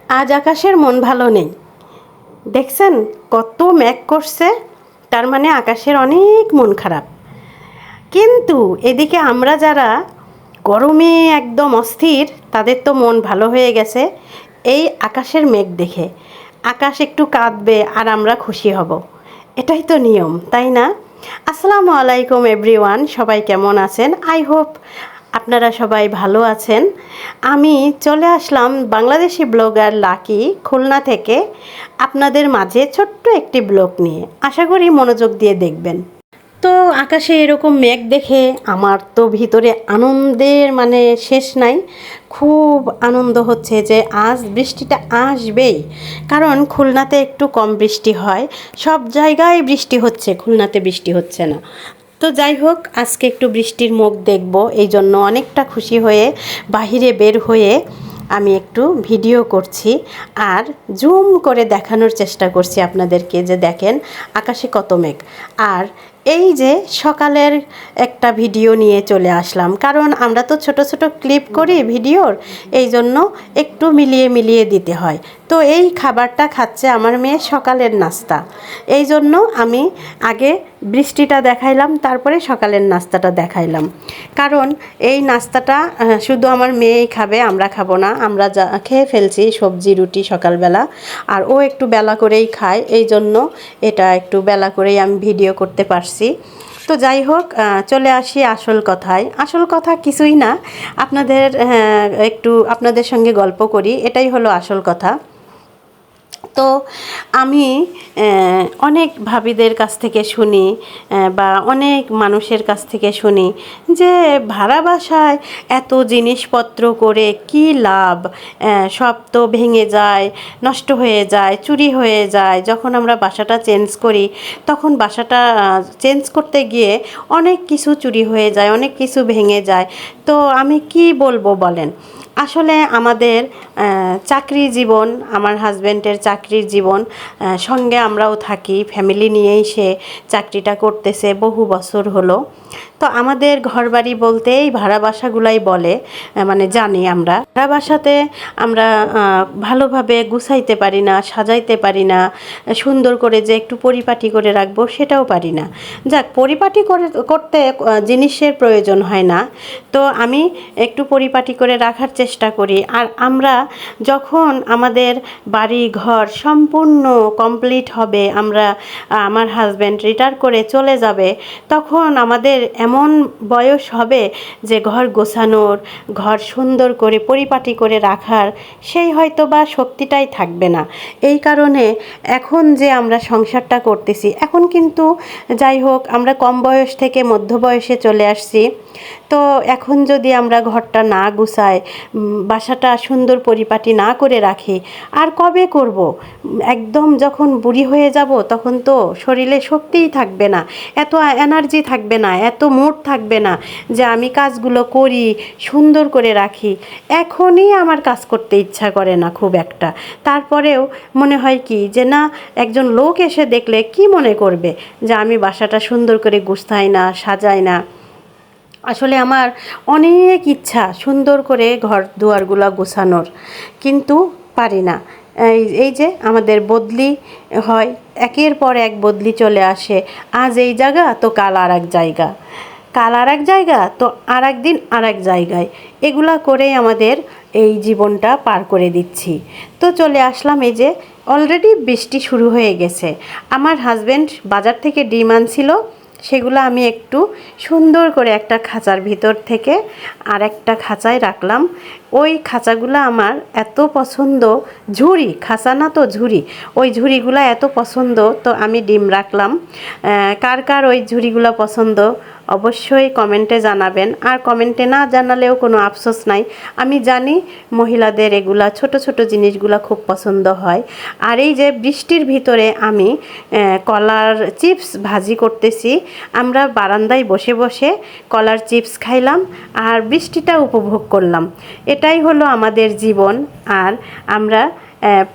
আজ আকাশের মন ভালো নেই। দেখছেন কত মেঘ করছে, তার মানে আকাশের অনেক মন খারাপ। কিন্তু এদিকে আমরা যারা গরমে একদম অস্থির, তাদের তো মন ভালো হয়ে গেছে এই আকাশের মেঘ দেখে। আকাশ একটু কাঁদবে আর আমরা খুশি হব, এটাই তো নিয়ম, তাই না? আসসালামু আলাইকুম এভরিওয়ান, সবাই কেমন আছেন? আই হোপ আপনারা সবাই ভালো আছেন। আমি চলে আসলাম বাংলাদেশি ব্লগার লাকি খুলনা থেকে আপনাদের মাঝে ছোট্ট একটি ব্লগ নিয়ে। আশা করি মনোযোগ দিয়ে দেখবেন। তো আকাশে এরকম মেঘ দেখে আমার তো ভিতরে আনন্দের মানে শেষ নাই। খুব আনন্দ হচ্ছে যে আজ বৃষ্টিটা আসবেই, কারণ খুলনাতে একটু কম বৃষ্টি হয়। সব জায়গায় বৃষ্টি হচ্ছে, খুলনাতে বৃষ্টি হচ্ছে না। তো যাই হোক, আজকে একটু বৃষ্টির মুখ দেখব, এই জন্য অনেকটা খুশি হয়ে বাহিরে বের হয়ে আমি একটু ভিডিও করছি আর জুম করে দেখানোর চেষ্টা করছি আপনাদেরকে যে দেখেন আকাশে কত মেঘ। আর এই যে সকালের একটা ভিডিও নিয়ে চলে আসলাম, কারণ আমরা তো ছোট ছোট ক্লিপ করি ভিডিওর, এই জন্য একটু মিলিয়ে মিলিয়ে দিতে হয়। তো এই খাবারটা খাচ্ছে আমার মেয়ে, সকালের নাস্তা। এই জন্য আমি আগে বৃষ্টিটা দেখাইলাম, তারপরে সকালের নাস্তাটা দেখাইলাম। কারণ এই নাস্তাটা শুধু আমার মেয়েই খাবে, আমরা খাবো না। আমরা যা খেয়ে ফেলছি সবজি রুটি সকালবেলা, আর ও একটু বেলা করেই খায়, এই জন্য এটা একটু বেলা করেই আমি ভিডিও করতে পারছি। তো যাই হোক, চলে আসি আসল কথায়। আসল কথা কিছুই না, আপনাদের একটু আপনাদের সঙ্গে গল্প করি, এটাই হলো আসল কথা। তো আমি অনেক ভাবিদের কাছ থেকে শুনি বা অনেক মানুষের কাছ থেকে শুনি যে ভাড়া বাসায় এত জিনিসপত্র করে কি লাভ, সব তো ভেঙে যায়, নষ্ট হয়ে যায়, চুরি হয়ে যায়। যখন আমরা বাসাটা চেঞ্জ করি তখন বাসাটা চেঞ্জ করতে গিয়ে অনেক কিছু চুরি হয়ে যায়, অনেক কিছু ভেঙে যায়। তো আমি কি বলবো বলেন? আসলে আমাদের চাকরি জীবন, আমার হাজব্যান্ডের চাকরির জীবন, সঙ্গে আমরাও থাকি, ফ্যামিলি নিয়েই সে চাকরিটা করতেছে বহু বছর হলো। তো আমাদের ঘরবাড়ি বলতেই ভাড়া বাসাগুলাই বলে, মানে জানি আমরা ভাড়া বাসাতে আমরা ভালোভাবে গুছাইতে পারি না, সাজাইতে পারি না, সুন্দর করে যে একটু পরিপাটি করে রাখবো সেটাও পারি না। যাক, পরিপাটি করতে জিনিসের প্রয়োজন হয় না, তো আমি একটু পরিপাটি করে রাখার চেষ্টা করি। আর আমরা যখন আমাদের বাড়ি ঘর সম্পূর্ণ কমপ্লিট হবে, আমার হাজব্যান্ড রিটায়ার করে চলে যাবে, তখন আমাদের এমন বয়স হবে যে ঘর গোছানোর, ঘর সুন্দর করে পরিপাটি করে রাখার সেই হয়তো বা শক্তিটাই থাকবে না। এই কারণে এখন যে আমরা সংসারটা করতেছি, এখন কিন্তু যাই হোক আমরা কম বয়স থেকে মধ্য বয়সে চলে আসছি। তো এখন যদি আমরা ঘরটা না গুছাই, বাসাটা সুন্দর পরিপাটি না করে রাখি, আর কবে করব? একদম যখন বুড়ি হয়ে যাব তখন তো শরীরে শক্তিই থাকবে না, এত এনার্জি থাকবে না, এত মুড থাকবে না যে আমি কাজগুলো করি, সুন্দর করে রাখি। এখনই আমার কাজ করতে ইচ্ছা করে না খুব একটা। তারপরেও মনে হয় কি যে না, একজন লোক এসে দেখলে কি মনে করবে যে আমি বাসাটা সুন্দর করে গুছাই না, সাজাই না। আসলে আমার অনেক ইচ্ছা সুন্দর করে ঘর দুয়ারগুলো গোছানোর, কিন্তু পারি না। এই যে আমাদের বদলি হয়, একের পর এক বদলি চলে আসে। আজ এই জায়গা তো কাল আর এক জায়গা, কাল আর এক জায়গা তো আর এক দিন আর এক জায়গায়, এগুলা করেই আমাদের এই জীবনটা পার করে দিচ্ছি। তো চলে আসলাম, এই যে অলরেডি বৃষ্টি শুরু হয়ে গেছে। আমার হাজব্যান্ড বাজার থেকে ডিম আনছিল, সেগুলো আমি একটু সুন্দর করে একটা খাঁচার ভিতর থেকে আর একটা খাঁচায় রাখলাম। ওই খাঁচাগুলো আমার এত পছন্দ, ঝুড়ি, খাঁচা না তো ঝুড়ি, ওই ঝুড়িগুলো এত পছন্দ, তো আমি ডিম রাখলাম। কার কার ওই ঝুড়িগুলো পছন্দ অবশ্যই কমেন্টে জানাবেন, আর কমেন্টে না জানালেও কোনো আফসোস নাই। আমি জানি মহিলাদের এগুলা ছোট ছোট জিনিসগুলো খুব পছন্দ হয়। আর এই যে বৃষ্টির ভিতরে আমি কলার চিপস ভাজি করতেছি, আমরা বারান্দায় বসে বসে কলার চিপস খাইলাম আর বৃষ্টিটা উপভোগ করলাম। এটাই হলো আমাদের জীবন। আর আমরা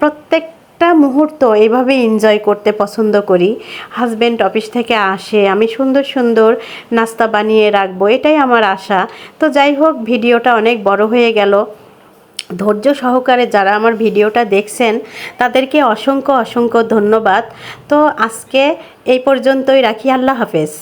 প্রত্যেকটা মুহূর্ত এইভাবে এনজয় করতে পছন্দ করি। হাজব্যান্ড অফিস থেকে আসে, আমি সুন্দর সুন্দর নাস্তা বানিয়ে রাখবো, এটাই আমার আশা। তো যাই হোক, ভিডিওটা অনেক বড় হয়ে গেল। ধৈর্য সহকারে যারা আমার ভিডিওটা দেখছেন তাদেরকে অসংখ্য অসংখ্য ধন্যবাদ। তো আজকে এই পর্যন্তই রাখি, আল্লাহ হাফেজ।